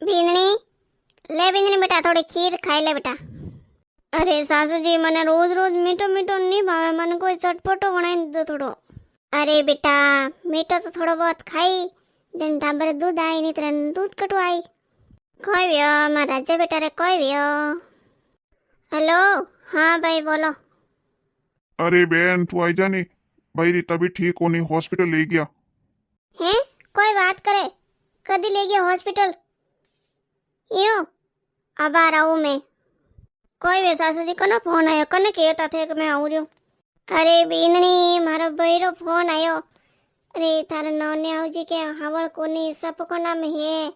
बींदनी ले बींदनी बेटा थोड़ी खीर खाई ले बेटा। अरे सासू जी मने रोज रोज मीठो मीठो नहीं भावे, मन कोई चटपटो बनाई दो थोड़ो। अरे बेटा मीठो तो थोड़ो बहुत खाई, जन टाबर दूध आई नहीं तरन दूध कटवाई। कोई भी मारा राजा बेटा रे कोई भी। हेलो हाँ भाई बोलो। अरे बेन तू आई जा नी, भाई री तबीयत ठीक होनी हॉस्पिटल ले गया। हैं कोई बात करे, कदी ले गया हॉस्पिटल? यूं अब आ रहा हूँ मैं। कोई भी सासू जी को ना फोन आयो, कने कहता थे कि मैं आऊँ रही हूँ। अरे बीननी मारो बहिरो फोन आयो। अरे थारे नौने आऊ जी के हावड़ कोनी सब को नाम है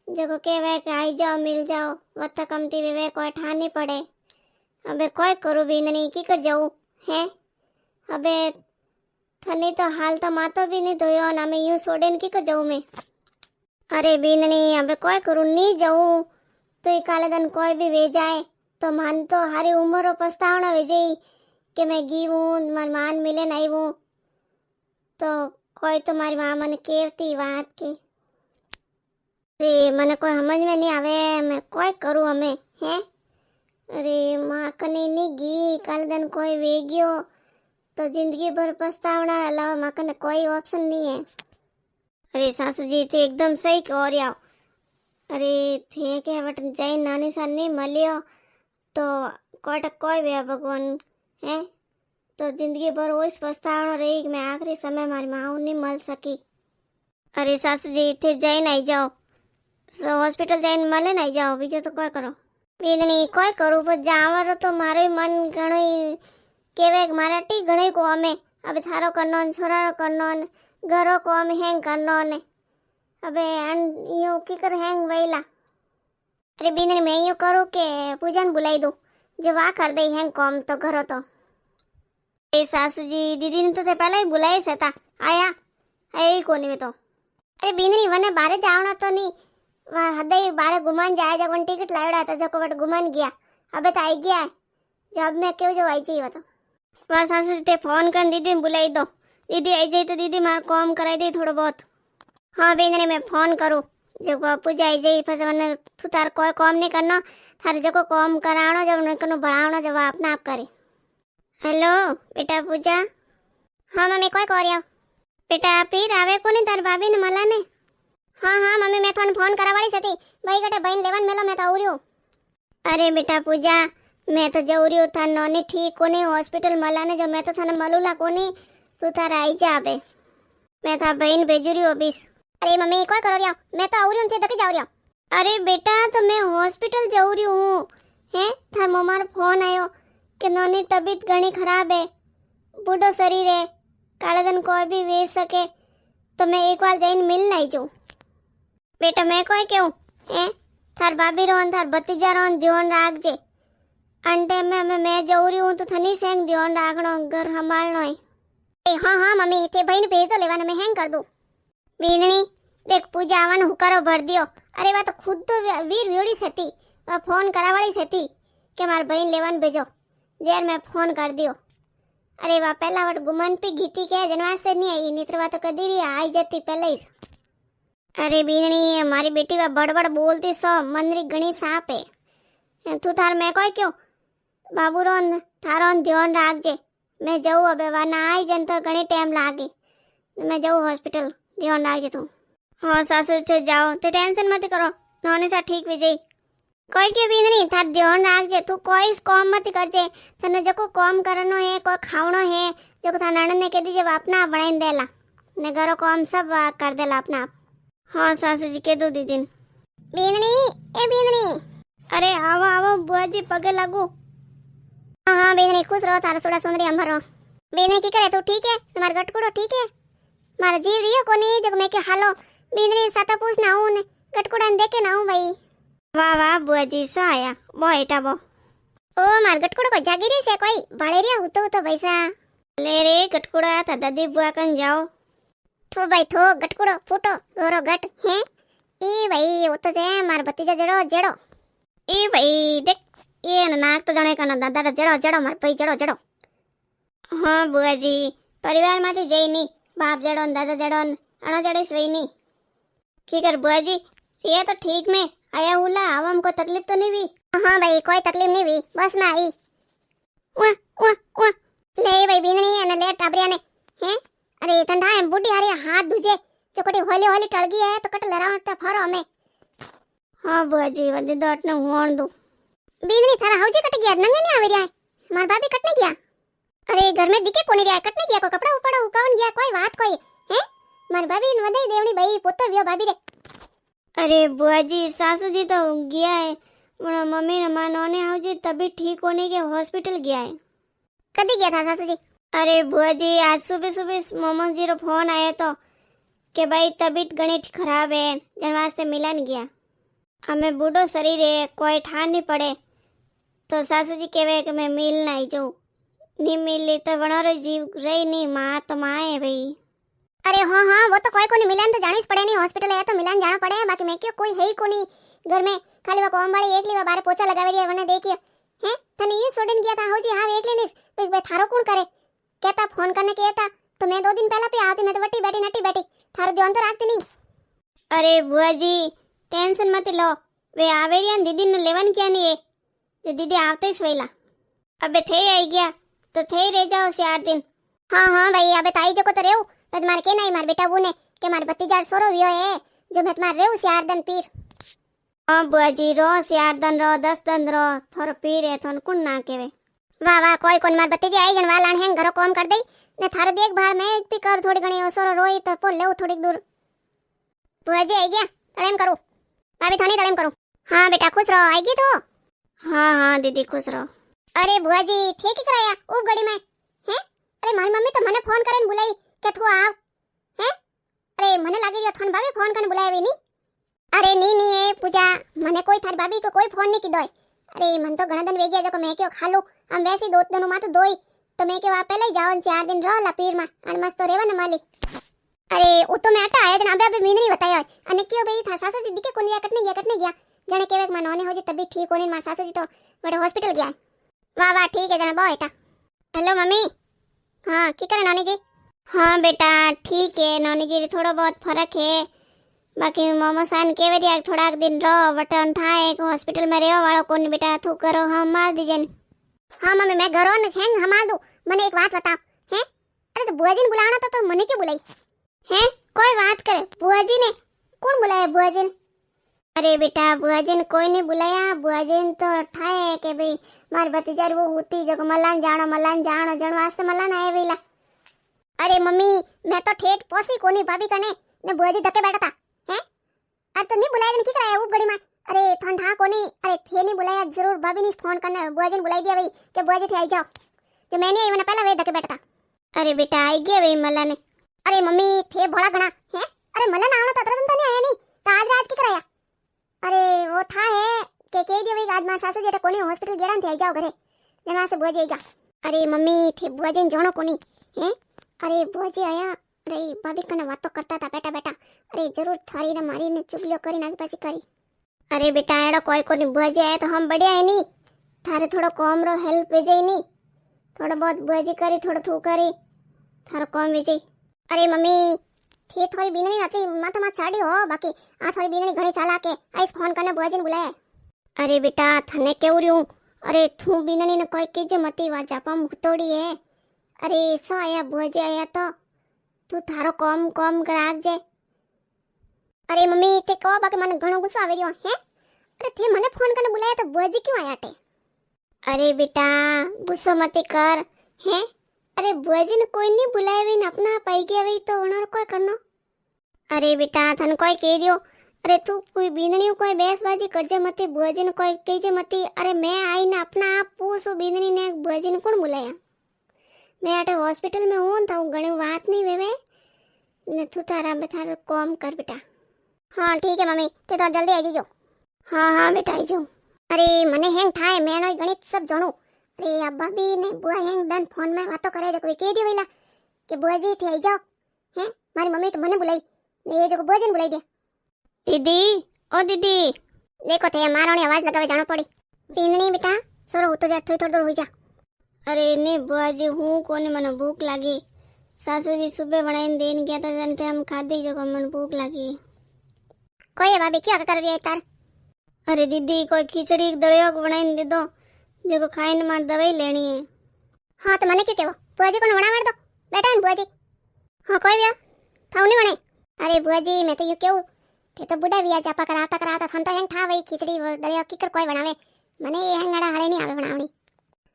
जको कहवे कि आई जाओ मिल जाओ, वत्ता कमती वे कोई ठानी पड़े। अबे कोई करू बीननी की कर जाऊँ है। अबे थनी तो हाल तो मातो भी नहीं धोयो ना, मैं यूं सोडेन की कर जाऊँ मैं। अरे बीननी अबे कोई करू नहीं जाऊँ तो ये काले दिन कोई भी वे जाए तो मान तो हारी उम्र पछतावना वे जाई कि मैं गी हूँ मारी मान मिले नहीं हूँ। तो कोई तो मारी माँ मन केवती बात की। अरे मने कोई समझ में नहीं आवे, मैं कोई करूँ हमें है। अरे माँ कने नहीं गी काले दिन कोई वे गयो तो जिंदगी भर पछतावना अलावा माँ कने कोई ऑप्शन नहीं है। अरे सासू जी थे एकदम सही कह रही हो। अरे थे के बट जय नानी सा नहीं मलियो तो कोई भी भगवान है तो जिंदगी भर वही पछतावना रही कि मैं आखिरी समय मारी माँ नहीं मिल सकी। अरे सासू जी थे जय नहीं जाओ हॉस्पिटल जाइन मले नहीं जाओ, बीजो तो कोई करो बीननी कोई करूँ पर जावर तो मारो मन घणो केवे मारा टी घणे को हमें अब थारो करनो छोरारो करनो घरों को हम हैंग करनो ने अबे यूं की कर हैंग वैला। अरे बीननी मैं यूं करूँ के पूजन बुलाई दूँ जो वाह कर दे हैंग कॉम तो घरों तो। ए सासू जी दीदी ने तो थे पहले ही बुलाई से था आया है को नहीं तो। अरे बीननी वने बारे जावना तो नहीं वह हदे बारे घुमान जाए जब वन टिकट लावड़ा था जो वट घुमान गया अबे तो आई गया है जब मैं क्यों जो आई चाहिए तो वह सासू जी ते फोन कर दीदी ने बुलाई दो, दीदी आई जाए तो दीदी मार काम कराई दे थोड़ा बहुत। हाँ बीननी मैं फोन करूँ जो पूजा आई जाए फिर मैंने तू तार कोई काम नहीं करना, थारे जो काम कराना जब उन्हें बढ़ाना जब अपना आप करे। हेलो बेटा पूजा। हाँ मम्मी कोई कह रही हो बेटा फिर आवे को नहीं तार भाभी ने मला ने। हाँ हाँ मम्मी मैं थाने फोन करा वाली थी भाई कटे बहन लेवन मेलो मैं तो आ रही हूँ। अरे बेटा पूजा मैं तो जाऊ रही हूँ थार नौनी ठीक को नहीं हॉस्पिटल मला ने जो मैं तो थाने मलूला को नहीं तू थारा आई जा बे मैं थार बहन भेजू रही हूँ बीस। अरे मम्मी कोई करो रहा मैं तो आ रही हूँ तभी जाऊ रही हूँ। अरे बेटा तो मैं हॉस्पिटल जाऊ रही हूँ है थार मोमार फोन आयो कि नौनी तबीयत घनी खराब है बूढ़ो शरीर है काले दिन कोई भी वे सके तो मैं एक बार जाइन मिल नहीं जाऊँ। बेटा मैं कोई क्यों है थार भाभी रोन थार भतीजा रोन ध्यान राख जे अंटे में मैं जाऊ रही हूँ तो थनी सेंग ध्यान राखनो घर संभालनो है। हाँ हाँ मम्मी थे भाई ने भेज दो लेवाने मैं हैंग कर दूँ। बीननी देख पूजा आवानो हुकारो भर दियो। अरे वह तो खुद तो वीर व्योड़ी से थी वह फोन करा वाली से थी कि मार बहन लेवन भेजो जेर मैं फोन कर दियो। अरे वह पहला वट गुमन पे घीती के जनवास से नहीं आई नित्र तो कदी रही आई जाती पहले ही। अरे बीननी हमारी बेटी वह बड़बड़ बोलती सो मंदरी गणी साप है तू थार मैं कोई क्यों बाबू रोन थारो ध्यान राख जे मैं जाऊँ अब वह ना आई जन तो घनी टाइम लागे मैं जाऊँ हॉस्पिटल ध्यान राख जे तू। हाँ सासू थे जाओ तो टेंशन मत करो नौने सा ठीक भी जाई कोई के भी नहीं थार ध्यान राख जे तू कोई काम मत कर जे तने जो काम करनो है कोई खावनो है जो थार नणन ने कह दीजिए अपना बनाई देला ने घरों काम सब कर देला अपना आप। हाँ सासू जी कह दो दीदी बीननी ए बीननी। अरे आओ आओ बुआ जी पगे लागू। हाँ हाँ बीननी खुश रहो थारा सोड़ा सुंदरी अमरो। बीननी की करे तू ठीक है तुम्हारा गटकुड़ो ठीक है मारा जीव रियो कोनी जग मैं के हालो बीननी साता पूछ ना हूं ने गटकुड़ा देखे ना हूं भाई। वाह वाह बुआ जी सो आया बो एटा बो ओ मार गटकुड़ा को जागी रे से कोई भाड़े रिया उतो उतो पैसा ले रे गटकुड़ा था दादी बुआ कन जाओ थो भाई थो गटकुड़ो फूटो गोरो गट है ई भाई वो तो जे मार भतीजा जड़ो जड़ो ई भाई देख ये नाक तो जणे कनो दादा जड़ो जड़ो मार भाई जड़ो जड़ो। हाँ बुआ जी परिवार माथी जई नी बाप जड़ो दादा जड़ो अणो जड़े सोई नी की कर बुआ जी ये तो ठीक में आया हुला अब हमको तकलीफ तो नहीं हुई। हाँ भाई कोई तकलीफ नहीं हुई, बस मैं आई। उआ, उआ, उआ। ले भाई बींदनी અને લે ટાબરિયાને હે અરે ઠંડા એમ બુડી હારી હાથ ધુજે ચોકટી હોલી હોલી ટળગી હે તો કટ લરાવતા ફરો અમે। हाँ बुआजी वदी दट ने होण दो। बींदनी थारा हौजी कट गया, नंगे नहीं आवे रहा है, मार भाभी कटने गया। अरे घर में दिखे कोनी रहा, कटने गया, को कपड़ा उपड़ा उकावन गया, कोई बात कोई है। मार भाभी ने वदाई देवनी भाई पोतो व्यो भाभी रे। अरे बुआजी सासू जी तो गया है, मोरा मम्मी ने मानो ने हौजी तबीयत ठीक होने के हॉस्पिटल गया है। कदी गया था सासू जी? अरे बुआजी आज सुबह सुबह मोमो जी रो फोन आया तो के भाई तबीयत घणी खराब है, जन वास्ते मिलन गया। हमें बूढ़ो शरीर है, कोई ठान नहीं पड़े तो सासू जी कहवे कि मैं मिल ना आई जाऊँ, नहीं मिली तो वनारो जीव रही नहीं, माँ तो माँ है भाई। अरे हाँ हाँ वो तो कोई को नहीं मिलन तो जानी पड़े, नहीं हॉस्पिटल है तो मिलन जाना पड़े, बाकी मैं क्यों कोई है ही को नहीं घर में, खाली वो कोम वाली एक लीवा बारे पोछा लगावे रही है वने देखिए हैं तने ये सोडन गया था हो जी। हाँ एक लेनिस भाई थारो कौन करे, कहता फोन करने कहता तो मैं 2 दिन पहला पे आती, मैं तो वट्टी बैठी नट्टी बैठी, थारो ध्यान तो रखती नहीं। अरे बुआ जी टेंशन मत लो, वे आवेरिया दीदी ने लेवन क्या नहीं है, जो दीदी आवते ही सवेला अबे थे आई गया तो थे रह जाओ 4 दिन। हाँ हाँ भाई अबे ताई जो को तो रेऊ तो मार के नहीं मार बेटा वो ने के मार 32,000 सोरो वियो है जो मैं तुम्हारे रेऊ 4 दिन पीर। हाँ बुआ जी रो 4 दिन रो 10 दिन रो थोड़ा पीर है थोन कुन ना केवे। वाह वाह कोई कोन मार बत्ती जी आई जन वाला हैं घरो काम कर दई ने थारे देखभाल मैं भी कर थोड़ी घणी सोरो रोई तो पोल लेऊ थोड़ी दूर। बुआ जी आई गया तलेम करूं भाभी थानी तलेम करूं। हाँ बेटा खुश रहो, आएगी तो। हाँ हाँ दीदी खुश रहो। अरे बुआ जी ठीक ही कराया उब गड़ी में हैं। अरे मारी मम्मी तो मने फोन करन बुलाई के तू आव हैं। अरे मने लागी रियो थान भाभी फोन करन बुलावे नी। अरे नी नी ए पूजा मने कोई थारी भाभी को कोई फोन नहीं कीधो। अरे मन तो घणा दिन वे गया जो मैं क्यों खालू हम वैसे 2 दिन मा तो दोई तो मैं के वा पहले ही जाओ 4 दिन रहो ला पीर मा अन मस्त रेवा न माली। अरे वो तो मैं अटा आया जन अबे अबे मींदरी बताया अने क्यों भाई था सासू जी दिखे कोनी कटने गया जने केवे मन होने हो जी तभी ठीक होने मार सासू जी तो बड़े हॉस्पिटल गया। वाह वाह ठीक है जना बो बेटा। Hello mummy. हाँ की करे नौनी जी? हाँ बेटा ठीक है नौनी जी थोड़ा बहुत फर्क है, बाकी मोमो सान केवे रिया थोड़ा दिन रहो वटन थाए हॉस्पिटल में रेवा वालो कोनी बेटा थू करो हम मार दीजे। हाँ मम्मी मैं घरों न हैंग हमार दू, मने एक बात बताओ हैं। अरे तो बुआ जी ने बुलाना था तो मने क्यों बुलाई हैं? कोई बात करे बुआ जी ने कौन बुलाया बुआ जी ने? अरे बेटा बुआ जी ने कोई नहीं बुलाया, बुआ जी ने तो ठाए है कि भाई मार भतीजा वो होती जो मलान जानो जन वास्ते मलान आए वेला। अरे मम्मी मैं तो ठेठ पोसी कोनी भाभी कने ने बुआ जी धक्के बैठा था हैं। अरे तो नहीं बुलाया जन की कराया उब गड़ी में। अरे ठंडा कोनी अरे थे नहीं बुलाया जरूर भाभी ने फोन करने बुआ जी ने बुलाई दिया भाई कि बुआ जी थे आई जाओ, जो मैंने आई वना पहला वे धक्के बैठा था। अरे बेटा आई गया भाई मला ने। अरे मम्मी थे भोला घना हैं। अरे मला ना आवना तो तरतन तो नहीं आया नहीं तो आज रात की कराया। अरे वो था है के कह दियो भाई आज मार सासू जेटा कोनी हॉस्पिटल गेड़ा थे आई जाओ घरे जना से बुआ जी आएगा। अरे मम्मी थे बुआ जी जानो कोनी हैं। अरे बुआ जी आया अरे भाभी कने बात तो करता था बैठा बैठा, अरे जरूर थारी ने मारी ने चुगलियो करी नागी पासी करी। अरे बेटा एड़ा कोई कोनी बुआ जी आया तो हम बढ़िया है नहीं, थारे थोड़ा कॉम रो हेल्प विजय नहीं थोड़ा बहुत बुआ जी करी थोड़ा थू करी थारो कॉम विजय। अरे मम्मी थे थोड़ी बीननी नाची माथा माथ छाड़ी हो, बाकी आ थोड़ी बीननी घणी चाला के आइस फोन करने बुआ जी ने बुलाया। अरे बेटा थने केवरी हूं, अरे थू बीननी ने कोई कीजे मती वा जापा मुतोड़ी है। अरे सो आया बुआ जी आया तो तू थारो कॉम कॉम कराक जे। अरे मम्मी ते को बाकी मने घणो गुस्सा आवे रियो है। अरे थे मने फोन करने बुलाया तो बुआ जी क्यों आया टे? अरे बेटा गुस्सा मत कर हैं। अरे बुआ जी ने कोई नहीं बुलाया वे अपना पाई गया वे तो उनर कोई करनो। अरे बेटा थन कोई कह दियो अरे तू कोई बींदनी कोई बेसबाजी करजे मती बुआ जी ने कोई कहीजे मती। अरे मैं आई ने अपना आप पूछो बींदनी ने बुआ जी ने कौन बुलाया? मैं अटे हॉस्पिटल में हूं तो घणी बात नहीं वेवे ने तू तारा बेथार काम कर बेटा। हाँ ठीक है मम्मी ते तो जल्दी आई जीजो। हाँ हाँ बेटा आई जाऊं। अरे मने हैंग थाए मैं नो गणित सब जानू। अरे अब भाभी ने बुआ हैंग दन फोन में बातों करे जो कोई कह दियो वेला कि बुआ जी थे आई जाओ हैं। मारी मम्मी तो मने बुलाई ने ये जो बुआ जी ने बुलाई दे। दीदी ओ दीदी देखो थे मारो ने आवाज लगावे जानो पड़ी। पींदनी बेटा सोरो हो तो जा थोड़ी दूर हो जा। अरे ने बुआ जी हूं कोने मने भूख लागी, सासू जी सुबह बनाईने देन गया था जन टाइम खाधी जो मन भूख लागी। कोई है भाभी क्या कर रही है तार? अरे दीदी कोई खिचड़ी दलियो बनाई दे दो जो खाई मार दवाई लेनी है। हाँ तो मैंने क्यों कहो बुआ जी को वणा मार दो बेटा बुआ जी। हाँ कोई भी थाव नहीं वणे। अरे बुआ जी मैं तो यूं केવું તે તો બુડા વિયા જાપા કરાતા થન તો હેંગ થા વઈ ખીચડી દળિયો કીકર કોઈ બનાવે મને એ હેંગાડા હળે નહીં આવે બનાવણી।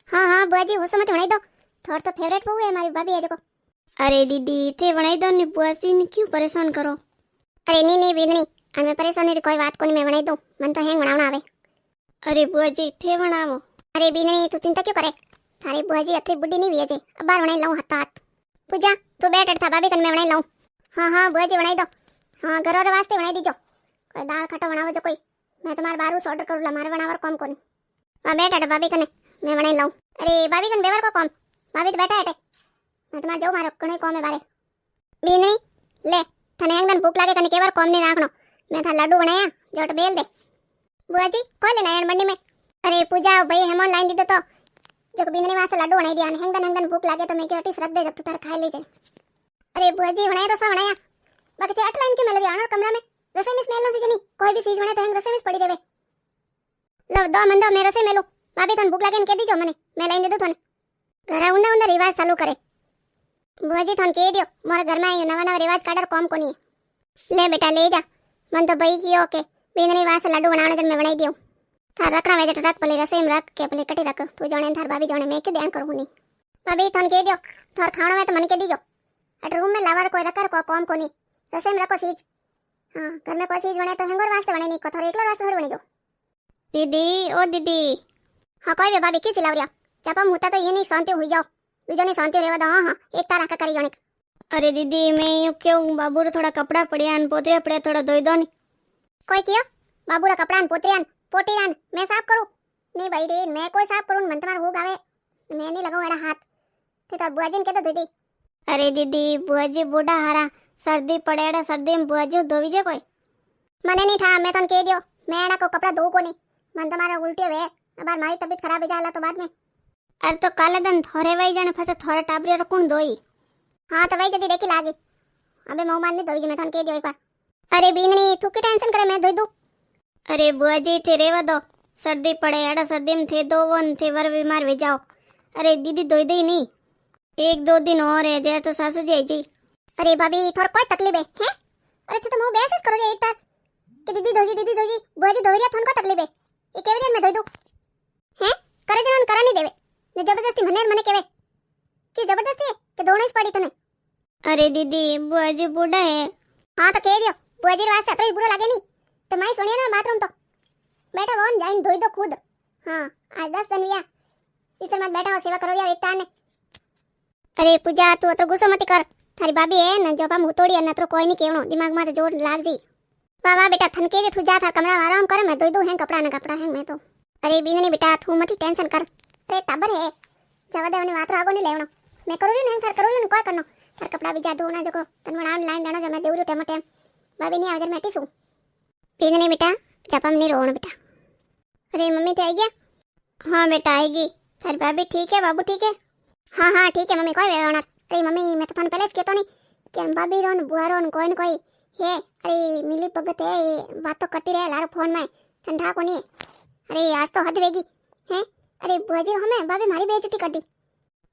हाँ हाँ बुआ जी हुसो मत बनाई दो थोड़ तो फेवरेट बहू है हमारी भाभी है जो। अरे दीदी थे बनाई दो ने बुआ सी ने क्यों परेशान करो। अरे नहीं बीदनी मैं परेशान नहीं कोई बात को नहीं मैं बनाई दो मन तो हैंग बनावना आवे। अरे बुआ जी थे बनावो। अरे बीदनी तू चिंता क्यों करे थारी बुआ जी अतरी बुड्ढी नहीं हुई है अब बार बनाई लऊं हाथ पूजा तू बैठ था भाभी कन मैं बनाई लऊं। हाँ हाँ बुआ जी बनाई दो। हाँ घरों वास्ते बनाई दीजो कोई दाल खट्टो बनावो जो कोई मैं तुम्हारे बारू से ऑर्डर करूँ मारे बनावर कॉम को नहीं। वहाँ बैठा भाभी कने मैं बनाई लाऊं। अरे भाभी कन बेवर को कॉम भाभी तो बैठा है मैं तुम्हारे जो मारो कने कॉम है बारे बीननी ले थने अंगन भूख लागे कने केवर कॉम नहीं राखनो मैं था लड्डू बनाया जो बेल दे। बुआ जी कोई लेना है मंडी में। अरे पूजा भाई हेमोन लाइन दी दो तो जो बीननी वास्ते लड्डू बनाई दिया अंगन भूख लागे तो मैं क्यों रख दे जब तू तार खाई लीजिए। अरे बुआ जी बनाया तो सब बनाया बाकी थे 8 लाइन की मेलोडी आनो कमरा में रसोई में स्मेल सी नहीं कोई भी चीज बने तो रसोई में पड़ी रहे। लो दो मंदो मैं रसोई में लूं भाभी थन भूख लागे ने कह दीजो मने मैं लाइन दे दूं थने घर उन्ना उन्ना रिवाज चालू करे। बुआ जी थन कह दियो मोरे घर में आयो नवा रिवाज काडर कॉम कोनी है। ले बेटा ले जा मन तो भाई कियो के बीननी वास्ते लड्डू बनाने जन मैं बनाई दियो थार रखना वेज रख पले रसोई में रख के पले कटी रख तू जाने थार भाभी जाने मैं के ध्यान करू नहीं। भाभी थन कह दियो थार खाणो में तो मन के दीजो अट रूम में लावर कोई रकर को कॉम कोनी रसोई में रखो चीज। हाँ घर में कोई चीज बने तो हेंगोर वास्ते बने नहीं को थोड़ा एकलो वास्ते थोड़ी बनी जो। दीदी ओ दीदी। हाँ कोई भी भाभी क्यों चिल्ला रही जब हम होता तो ये नहीं शांति हुई जाओ दूजो नहीं शांति रहवा दो। हाँ हाँ एक तार आका करी जाने। अरे दीदी मैं यूं क्यों बाबू रो थोड़ा कपड़ा पड़िया न पोतरिया पड़े थोड़ा धोई दो नहीं। कोई कियो बाबू रो कपड़ा न पोतरिया न पोटीरा न मैं साफ करूं नहीं भाई रे मैं कोई साफ करूं मन तुम्हारा हुग आवे मैं नहीं लगाऊं एड़ा हाथ थे तो बुआ जी ने कह दो दीदी। अरे दीदी बुआ जी बूढ़ा हारा सर्दी पड़े सर्दी में बुआ जी धोवी जे कोई मने नहीं था मैं तो कह दियो मैं एड़ा को कपड़ा धो को नहीं मन तुम्हारा उल्टी वे अब मारी तबीयत खराब हो जाला तो बाद में। अरे तो काले दिन थोड़े वही जाने फसे थोड़े टाबरी रखूं धोई। हाँ तो वही जल्दी देखी लागी अबे मऊ मान नहीं धोई मैं तो कह दियो एक बार। अरे बीननी तू की टेंशन करे मैं धोई दूं। अरे बुआ जी थे रेवा दो सर्दी पड़े एड़ा सर्दी में थे दो वो थे वर बीमार हो जाओ। अरे दीदी धोई दई नहीं 1-2 दिन और है जरा तो सासू जी जी। अरे भाभी थोड़ा कोई तकलीफ है अरे तो मैं बेसिस करो एक तार कि दीदी धोजी बुआ जी धोई लिया थोन को तकलीफ है ये केवल मैं धोई दूं हैं करे जन करा नहीं देवे ने जबरदस्ती मने केवे कि जबरदस्ती है कि धोने ही पड़ी तने। अरे दीदी बुआ जी बूढ़ा है। हाँ तो कह दियो बुआ जी वास्ते तो बुरा लगे नहीं तो मैं सुनिए ना बाथरूम तो बैठा वो जाइन धोई दो खुद। हाँ आज 10 दिन हुआ इस मत बैठा हो सेवा करो या एक तार ने। अरे पूजा तू तो गुस्सा मत कर थारी भाभी है न जो हम हुतोड़ी न तो कोई नहीं केवनो दिमाग में जोर लाग जी। वाह वाह बेटा थन के तू जा था कमरा आराम कर मैं धोई दो हैं कपड़ा है मैं तो। अरे बीननी बेटा तू मत टेंशन कर अरे टाबर है जवा देवनी मात्र आगो नहीं लेवनो मैं करू नहीं थार करू नहीं कोई करनो थार कपड़ा भी जा धोना जको तन बनाव लाइन दाना जो मैं देवरू टेम टेम भाभी नहीं आवे मैं टीसू। बीननी बेटा जपम नहीं रोनो बेटा। अरे मम्मी ते आई गया। हाँ बेटा आएगी थारी भाभी ठीक है बाबू ठीक है। हाँ हाँ ठीक है मम्मी कोई वेवणार। अरे मम्मी मैं तो थाने पहले कहतो नहीं कि भाभी रोन बुआ रोन कोई न कोई है अरे मिली भगत है ये बात तो करती रहे लारो फोन में ठंडा को नहीं। अरे आज तो हद वेगी हैं। अरे बुआ जी हमें भाभी मारी बेइज्जती कर दी।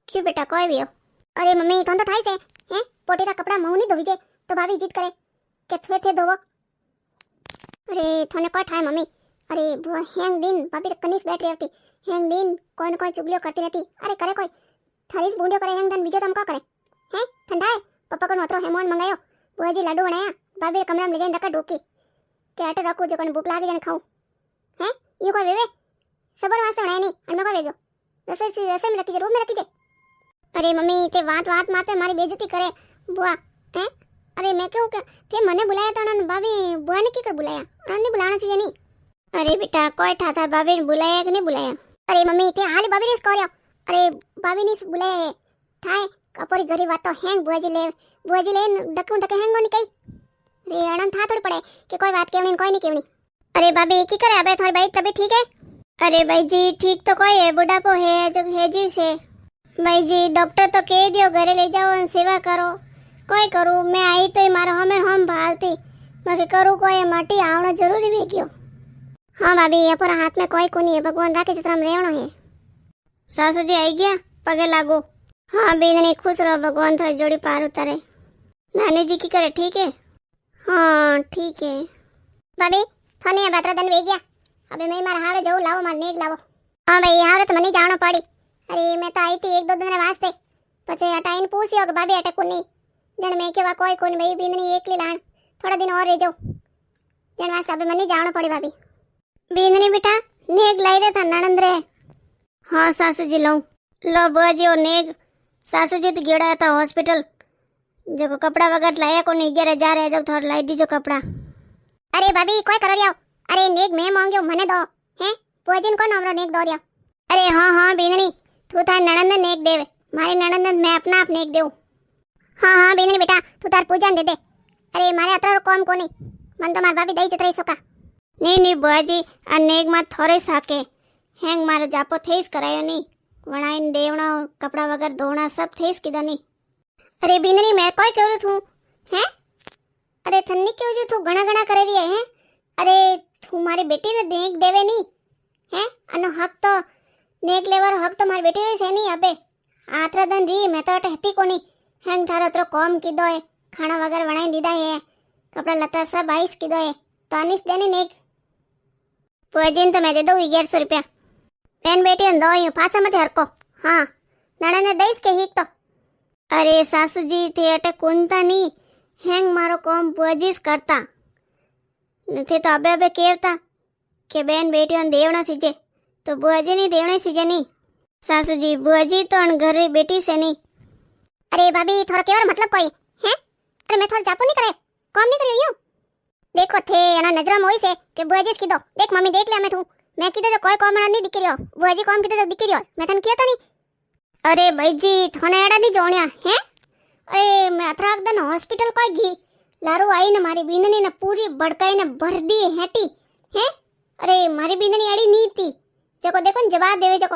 क्यों बेटा कोई भी हो। अरे मम्मी तुम तो ठाई से हैं पोटेरा कपड़ा मुंह नहीं धोई जे तो भाभी जिद करे के थे धोवो। अरे थोने कोई ठाए मम्मी। अरे बुआ हैंग दिन भाभी कनीस बैठ रही होती हैंग दिन कोई न कोई चुगलियों करती रहती। अरे करे कोई थारीस बूंडियो करे हैंग दिन बीजो तुम का करे हैं ठंडा है पापा को नोतरो हेमोन मंगायो बुआ जी लड्डू बनाया भाभी कमरा में ले जाने रखा डोकी के आटे रखो जो भूख लागे जन खाऊं हैं ये कोई वेवे सबर वास्ते बनाया नहीं और मैं को वेगो रसोई में रखी जे रूम में रखी जे। अरे मम्मी ते बात माते मारी बेइज्जती करे बुआ हैं। अरे मैं क्यों ते मने बुलाया था उन्होंने भाभी बुआ ने क्यों बुलाया उन्होंने बुलाना चाहिए नहीं। अरे बेटा कोई ठाता भाभी ने बुलाया कि नहीं बुलाया। अरे मम्मी ते हाल भाभी ने स्कोरियो अरे भाभी ने बुलाया ठाए कपोरी गरी बात तो हैंग बुआ जी ले डकूं तक हैंग नहीं कई रे अणन था थोड़ी पड़े कि कोई बात केवनी कोई नहीं केवनी। अरे भाभी की करे अबे थोड़ी भाई तबीयत ठीक है। अरे भाई जी ठीक तो कोई है बुढ़ापो है जो है जी से भाई जी डॉक्टर तो कह दियो घरे ले जाओ सेवा करो कोई करूँ मैं आई तो मारो हमें हम भालती बाकी करूँ कोई ये माटी आवना जरूरी भी क्यों। हाँ भाभी ये पर हाथ में कोई को नहीं है, भगवान राखे चित्रम रेवणो है। सासू जी आई गया, पगे लागो। हाँ बीननी खुश रहो, भगवान थारी जोड़ी पार उतारे। नानी जी की करे ठीक है? हाँ ठीक है। भाभी थाने बात्रा दन वे गया, अबे मैं मारा हारे जाऊँ, लाओ मार नेग लाओ। हाँ भाई हारे तो मनी जानो पड़ी। अरे मैं तो आई थी एक दो दिन वास्ते, पछे हटाईने पूछ्यो कि भाभी अटे को नहीं जण मैं केवा कोई कोनी भाई बीननी एकली लाण थोड़ा दिन और रह जाओ जण वास्ते अबे मनी जानो पड़ी। भाभी बीननी बेटा नेग लाई दे था नणंद रे। हाँ सासू जी लाऊं लो बुआजी और नेग। सासू जी तो गेड़ा था हॉस्पिटल, जो कपड़ा वगैरह लाया को नहीं 11,000 है, जब थोड़ा लाई दीजो कपड़ा। अरे भाभी कोई करो रियो, अरे नेग मैं मांग्यो मने दो हैं, बुआजी को हमरो नेग दो रियो। अरे हाँ हाँ बीननी तू तार नणंद नेग देवे, मारी नणंद मैं अपना आप नेग देऊ। हाँ हाँ बीननी बेटा तू तार पूजन दे दे। अरे मारे अतरो कॉम को नहीं, मन तो मार भाभी दई जतरी सोका। नहीं नहीं बुआजी आ नेग में थोड़े साके हेंग मारो जापो थेस करायो नहीं, वणाइन देवणो कपड़ा वगैरह धोना सब थेस कीधा नहीं। अरे बीननी मैं कोई कह थू हैं, अरे थन्नी क्यों जो तू घना घना करे रही है। अरे तू मारी बेटी ने नेक देवे नहीं हैं, अनो हक तो नेक लेवारो हक तो मारी बेटी रे से नहीं। अबे आतरा दिन री मैं तो हती कोनी हेंग थारो अतरो कॉम कीधो है, खाना वगैरह बनाई दीदा है, कपड़ा लता सब आइस कीधो है, तो अनिस देनी नेक पुआजीन तो मैं दे दो 1100 रुपया। बेन बेटी दो यूं पासा मत हरको। हाँ नणंद ने दईस के हीक तो। अरे सासू जी थे अटे कुंता नहीं हेंग मारो कॉम बुआजीस करता थे, तो अबे अबे केवता के बेन बेटियों देवना सीजे, तो बुआजी नहीं देवना सीजे नहीं। सासू जी बुआजी तो अन घरे बेटी से नहीं। अरे भाभी थोड़ा केवर मतलब कोई हैं, अरे मैं थोड़ा जापो नहीं करे कॉम नहीं करियो यूं देखो थे एना नजर में होई से के बुआजी की दो देख मम्मी देख लिया मैं कीधो जो कोई कॉम नहीं दिख रियो, बुआजी कॉम कीधो जो दिख रियो मैं थन किया तो नहीं। अरे भाई जी थोने एड़ा नहीं जोणिया हैं, अरे मैं अथराक दिन हॉस्पिटल कोई गी लारू आई ने मारी बीननी ने पूरी भड़काई ने भर दी हेटी हैं। अरे मारी बीननी एड़ी नहीं थी जको देखो जवाब देवे जको।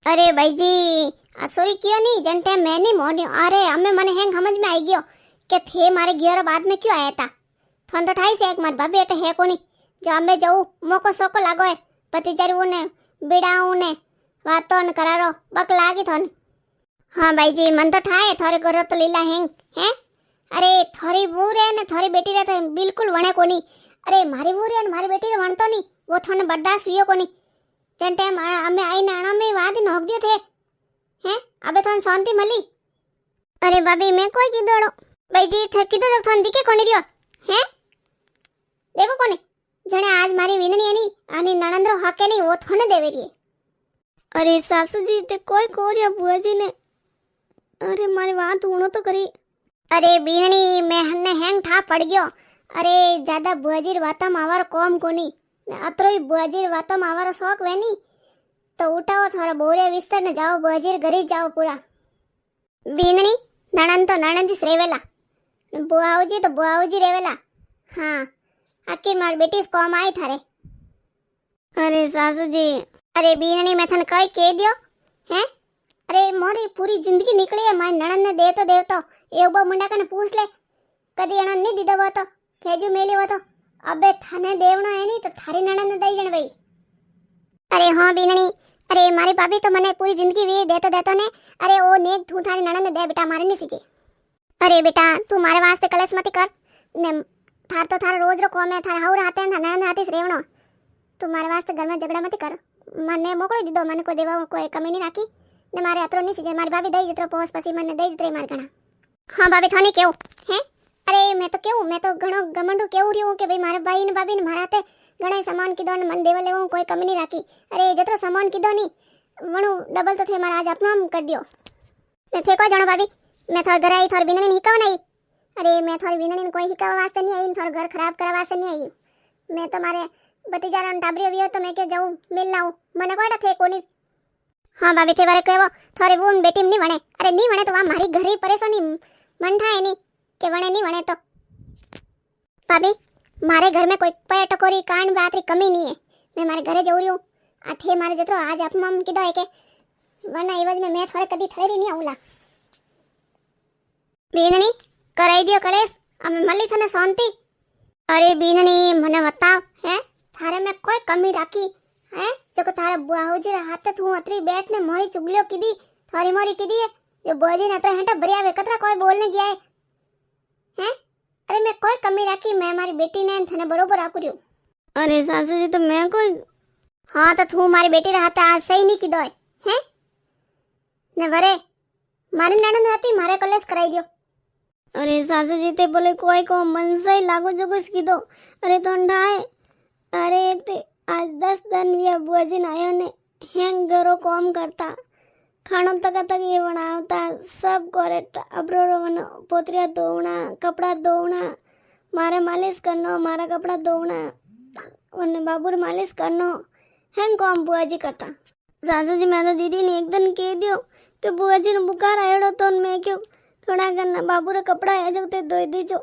अरे भाई जी आ सॉरी क्यों नहीं जन टाइम मैं नहीं मोनियो। अरे हमें मने हेंग समझ में आई गयो के थे मारे गियर बाद में क्यों आया था, थन तो ठाई से एक मार भाभी अटे है कोनी जो हमें जाऊ मोको सोको लागो है भतीजारू ने बिड़ाऊ ने वातो न करारो बक लागी थन। हाँ भाई जी मन तो ठाए थोड़े घर तो लीला हेंग हैं। अरे थोड़ी बू रे ने थोड़ी बेटी रे तो बिल्कुल वणे कोनी। अरे मारी बू रे मारी बेटी रे वणतो नहीं, वो थोने बर्दाश्त वियो कोनी जन टाइम हमें आई नाणा में वाद नोक दियो थे हैं, अबे थोन शांति मली। अरे भाभी मैं कोई कीधोड़ो भाई जी थे कीधो तो थोन दिखे कोनी रियो हैं, देखो कोनी जने आज मारी विननी एनी आनी नणंदरो हके नहीं वो थोने देवे रही। अरे सासू जी ते कोई कोरिया बुआजी ने, अरे मारी बात होनो तो करी। अरे बीननी मैं हन्ने हैंग ठा पड़ गयो। अरे ज्यादा बुआजीर वाता मावार कॉम कोनी अतरो ही बुआजीर वाता मावार शौक वेनी, तो उठाओ थोड़ा बोरे विस्तर ने जाओ बुआजीर घरे जाओ पूरा। बीननी नणंद तो नणंदी रेवेला, बुआऊजी तो बुआऊजी रेवेला। हाँ आखिर मार बेटी कॉम आई थारे। अरे सासू जी अरे बीननी मैं थने कई कह दियो हैं, अरे मोरी पूरी जिंदगी निकली है मारी नणंद ने देव तो ये उबा मुंडा कने पूछ ले कदी एना नहीं दीदो वो तो खेजू मेली वो तो। अबे थाने देवनो है नहीं तो थारी नणंद ने दई जण भाई। अरे हाँ बीननी अरे मारी भाभी तो मने पूरी जिंदगी वे देतो ने, अरे ओ नेक तू थारी नणंद दे बेटा मारे नहीं सीजे। अरे बेटा तू मारे वास्ते कलेश मत कर ने, थार तो थार रोज रो कॉम है थार हाउ रहते हैं नणंद हाथी रेवणो, तू मारे वास्ते घर में झगड़ा मत कर। मने मोकली दीदो मने को देवा कोई कमी नहीं राखी ने मारे अतरो नहीं सीजे, मारी भाभी दई जतरो पोस पसी मने दई जतरे मार गणा। हाँ भाभी थाने केव हैं, अरे मैं तो केव मैं तो घणो गमंडू केव रही हूं के भाई मारे भाई ने भाभी ने मारा ते घणे सामान कीधो ने मन देवा लेवो कोई कमी नहीं राखी। अरे जतरो सामान कीधो नहीं वणु डबल तो थे मारा आज अपनो हम कर दियो ने थे कोई जणो भाभी मैं थोर घर आई थोर बिननी हिकाव नहीं। अरे मैं थोर बिननी कोई हिकावा वास्ते नहीं आई, थोर घर खराब करवा वास्ते नहीं आई। मैं तो मारे भतीजा रण टाबरियो वियो तो मैं के जाऊं मिल लाऊं मने कोड़ा थे कोनी। हाँ भाभी थे बारे कहवो थोरे बून बेटी नहीं वणे, अरे नहीं वणे तो वहां मारी घरे परेशानी मन थाए नहीं के वणे नहीं वणे तो। भाभी मारे घर में कोई पे टकोरी कांड बात री कमी नहीं है, मैं मारे घरे जाऊ रही हूं आ थे मारे जतरो आज अपमम कीधो है के वरना एवज में मैं थोड़े कदी थड़ेरी नहीं आऊला। बीननी कराई दियो कलेश अमे मली थने शांति। अरे बीननी મને બતાવ હે થારે મેં કોઈ કમી રાખી હે જો તારા બાહુજી હાથે તું અતરી બેઠ ને મારી ચુગલીઓ કીધી થારી મારી કીધી ये बुआजी ने अतरा हेंटा भरिया वे कतरा कोई बोलने गया है अरे मैं कोई कमी राखी मैं हमारी बेटी ने थने बरोबर आकू रही अरे सासू जी तो मैं कोई हाँ तो तू मारी बेटी रहता आज सही नहीं कीधो है ने वरे मारी नणंद हती मारे कलेस कराई दियो अरे सासू जी ते बोले कोई को मन से लागो जो कुछ कीधो अरे तो ढाए अरे ते आज 10 दिन विया बुआजी ने आयो ने हेंग घरो काम करता खानो तक तक ये बनावता सब करे अब्रो मन पोतरिया धोना कपड़ा धोना मारे मालिश करनो मारा कपड़ा धोना और बाबू रे मालिश करनो हैं काम बुआजी करता सासू जी मैं तो दीदी ने एक दिन कह दियो कि बुआजी ने बुखार आयो तो मैं क्यों थोड़ा करना बाबू रे कपड़ा है जो ते धोई दीजो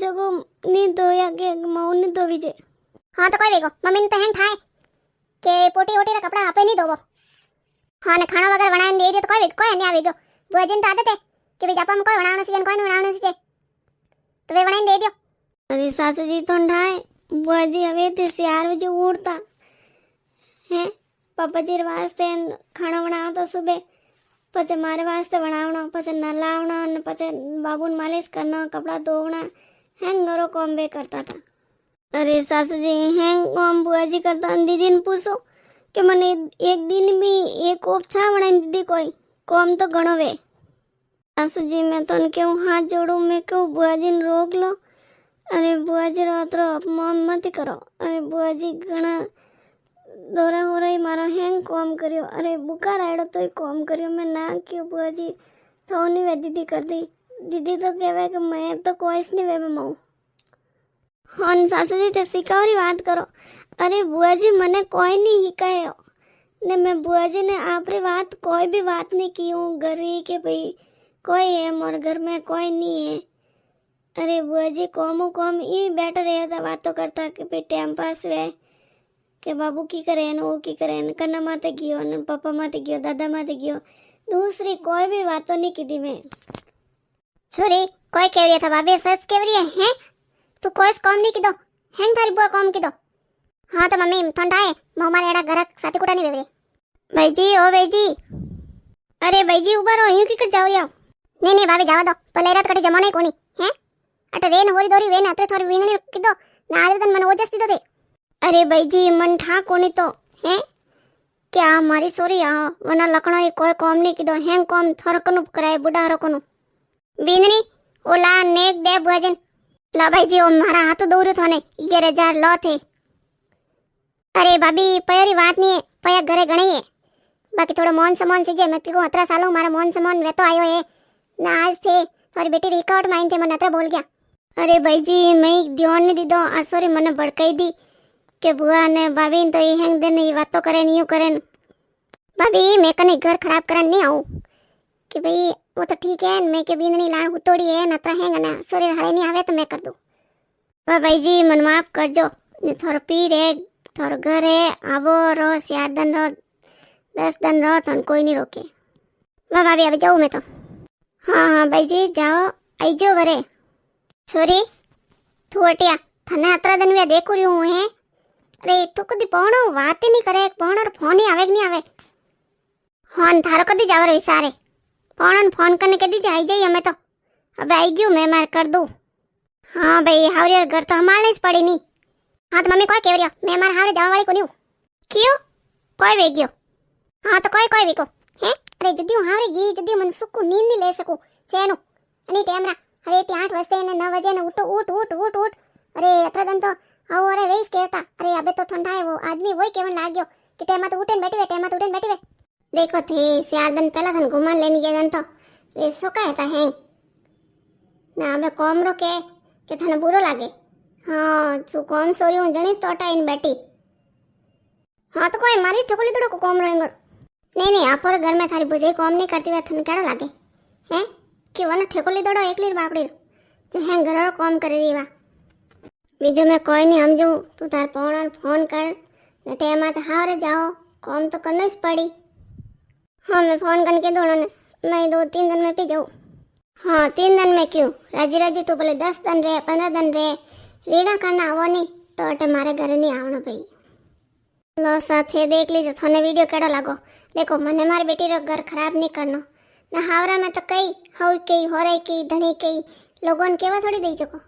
जगो नहीं धोया के मऊ नहीं धोवी जे हाँ तो कोई वेगो मम्मी ने तो हैं ठाए के पोटी ओटी रे कपड़ा आपे नहीं धोवो हाँ ने खाना वगैरह बनाने दे दियो तो कोई नहीं आवेगो बुआजी ने तो आदत है कि भाई जापा में कोई बनावनो छे कोई नहीं बनावनो छे तो वे बनाने दे दियो अरे सासू जी तो ढाए बुआजी हवे ते 4 बजे उठता हैं पापा जी वास्ते खाना बनावता सुबह पछे मारे वास्ते बनावनो पछे नलावनो ने पछे बाबू ने मालिश करनो कपड़ा धोवना हैं घरो काम वे करता था अरे सासू जी हैं काम बुआजी करता दीदी ने पूछो कि મને એક દિન બી એક કોપ છા બનાવી દીધી कोई કોમ तो घणो वे सासूजी मैं तो क्यों हाथ जोड़ू मैं क्यों बुआजी ने रोक लो अरे बुआजी रो अतरो अपमान मत करो अरे बुआजी घणा दौरा हो रही मारो हैंग काम करियो अरे बुखार आयो तो काम करियो मैं ना क्यों बुआजी तो नहीं वे दीदी कर दी दीदी तो कहवे कि मैं तो कोई नहीं वे मैं मऊ हाँ सासूजी ते सिखावरी बात करो अरे बुआजी मने कोई नहीं हिकायो ने मैं बुआजी ने आपरी बात कोई भी बात नहीं की हूँ घरी के भाई कोई है मोर घर में कोई नहीं है अरे बुआजी कॉम ये बैठा रहता बातों करता कि भाई टाइम पास वे के बाबू की करे न वो की करे न कन्ना माते गयो न पापा माते गयो दादा माते गयो दूसरी कोई भी बातों नहीं की थी मैं छोरी कोई कह रही था भाभी सच कह रही है तू कोई कॉम नहीं की दो हैंग थारी बुआ कॉम की दो हाँ तो मम्मी ठंडा है मैं हमारे एड़ा घर साथी कुटा नहीं बेबरे भाई जी ओ भाई जी अरे भाई जी ऊपर हो यूं की कर जाओ रिया नहीं नहीं भाभी जावा दो पले रात कटे जमो नहीं कोनी हैं अटे रेन होरी दोरी वेन अतरे थोड़ी वीननी किदो ना आज तन मन ओजस दीदो थे अरे भाई जी मन ठा कोनी तो हैं क्या हमारी सोरी आ वना लखणो कोई काम नहीं किदो हैं काम थरकनु कराए बुढ़ा रखनु वीननी ओला नेक दे बुआजन ला भाई जी ओ मारा हाथ दौर्यो थने 11000 लो थे अरे भाभी पयोरी बात नहीं है पया घरे गणी है बाकी थोड़ा मोन समोन सीजे मैं क्यों 18 सालों मारा मोन समोन वे तो आयो है ना आज थे थोड़ी बेटी रिकॉर्ड माइन थे मन अतरा बोल गया अरे भाई जी मैं ध्यान नहीं दीदो आ सॉरी मने भड़काई दी के बुआ ने भाभी तो ये हैंग देने ये बातों करे नहीं करे भाभी मैं कने घर खराब करन नहीं आऊं कि भाई वो तो ठीक है मैं के बींदनी लाण हुतोड़ी है नतरा हैंग ना सॉरी हळे नहीं आवे तो मैं कर दूं भाई जी मन माफ करजो ने थोड़ा पी रे थोड़ा घर है आवो रो 4 दिन रो 10 दिन रो तो कोई नहीं रोके वाह भाभी अभी जाऊँ मैं तो हाँ हाँ भाई जी जाओ आई जो वरे छोरी तू अटिया थने अतरा दिन वे देखू रही हूँ है अरे तो कदी पौणो बात ही नहीं करे पौणो फोन ही आवे कि नहीं आवे हाँ थारो कदी जाओ रे सारे पौणो फोन करने कदी आई जाइए हमें तो अब आई गयो मैं मार कर दूँ हाँ भाई हावरियर घर तो हमारे पड़ी नहीं हाँ तो मम्मी कोई कह रही मैं मार हावरे जावा वाली को नहीं हूँ क्यों कोई वे गयो हाँ तो कोई वे को है अरे जदी हूँ हावरे गी जदी मन सुकू नींद नहीं ले सकूँ चेनु अनी टाइम रा अरे 8 बजे ने 9 बजे ने उठो उठ अरे अतरा दिन तो आओ अरे वेस कहता अरे अबे तो ठंडा है वो आदमी वही केवन लाग गयो कि टाइम तो उठे बैठी वे देखो थे 4 दिन पहला थन घुमान लेने गया जन तो वे सो कहता है ना अबे कॉम रो के थने बुरो लागे हाँ तू कॉम सोरी हूँ जनीस तो अटाइन बैठी हाँ तो कोई मारी ठोकली थोड़ा को कॉम रहेंगे नहीं आप और घर में थारी बुझे कॉम नहीं करती वे थन केड़ो लागे हैं कि वनो ठेकोली दड़ो एकली बापड़ी जो हैं घर कॉम करे रही वा बीजो मैं कोई नहीं समझू तू तार पौणा फोन कर ने टेम आते हावरे जाओ कॉम तो करना ही पड़ी हाँ मैं फोन करके दो ने मैं 2-3 दिन में पी जाऊँ हाँ 3 दिन में क्यों राजी तो बोले 10 दिन रहे 15 दिन रहे रीड़ा करना आवो नहीं तो अटे मारे घर नहीं आवनो भाई। लो साथे देख लीजिए थाने वीडियो केड़ा लागो। देखो मने मारी बेटी रो घर खराब नहीं करनो ना हावरा में तो कई हव कई होरे कई धणी कई लोगों ने केवा थोड़ी दई जको।